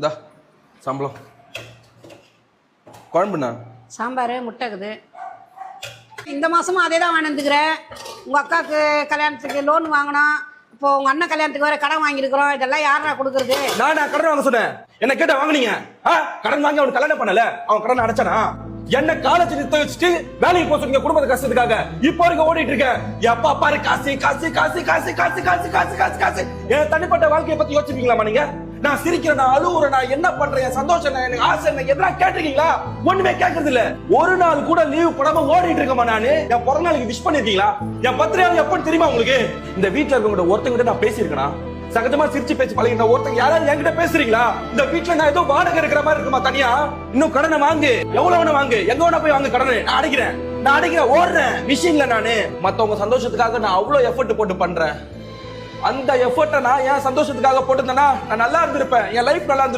இந்தா சம்பளம். குழம்புண்ணா? சாம்பார் முட்டை இருக்குது. இந்த மாதமும் அதே தான் வாங்கிட்டுக்கிறேன். உங்கள் அக்காவுக்கு கல்யாணத்துக்கு லோன் வாங்கினோம், இப்போ உங்கள் அண்ணன் கல்யாணத்துக்கு வேறு கடன் வாங்கியிருக்கிறோம். இதெல்லாம் யாரா கொடுக்குறது? நான் கடன் வாங்க சொன்னேன், என்ன கேட்ட வாங்கினீங்க? கடன் வாங்கி அவனுக்கு கல்யாணம் பண்ணல, அவன் கடன் அடைச்சானா? என்ன காலேஜ் நிறுத்த வச்சுட்டு வேலைக்கு போக சொன்னீங்க குடும்பத்தை கஷ்டத்துக்காக. இப்போ வரைக்கும் ஓடிட்டு இருக்கேன். எப்பா பாரு காசு காசு காசு காசு காசு காசு காசு காசு காசு. என் தனிப்பட்ட வாழ்க்கையை பத்தி யோசிப்பீங்களாமா நீங்க? நான் சிரிக்கிறேன், நான் அழுவுறேன், நான் என்ன பண்றேன், சந்தோஷம், எனக்கு ஆசை, எதனா கேட்டிருக்கீங்களா? ஒண்ணுமே கேட்கறது இல்ல. ஒரு நாள் கூட லீவ் போடாம ஓடிட்டு இருக்கமா நானு. என் பிறந்த நாளுக்கு விஷ் பண்ணிருக்கீங்களா? என் பத்திரிகை எப்பன்னு தெரியுமா உங்களுக்கு? இந்த வீட்டுல இருக்கவங்க ஒருத்தவங்க நான் பேசியிருக்கேனா? சகஜமா சிரிச்சு பேசி பழகிற ஒருத்தங்க யாராவது என்கிட்ட பேசுறீங்களா? இந்த வீட்டுல நான் ஏதோ வாடகை இருக்கிற மாதிரி இருக்குமா தனியா? இன்னும் கடனை வாங்கு, எவ்வளவு வேணா வாங்கு, எங்க வேணா போய் வாங்க கடனை. நான் அடிக்கிறேன் ஓடுறேன் மிஷின்ல. நானு மத்தவங்க சந்தோஷத்துக்காக நான் அவ்வளவு எஃபர்ட் போட்டு பண்றேன். அந்த எஃபர்ட்டை நான் என் சந்தோஷத்துக்காக போட்டுருந்தேன்னா நான் நல்லா இருந்திருப்பேன், என் லைஃப் நல்லா இருந்திருக்கும்.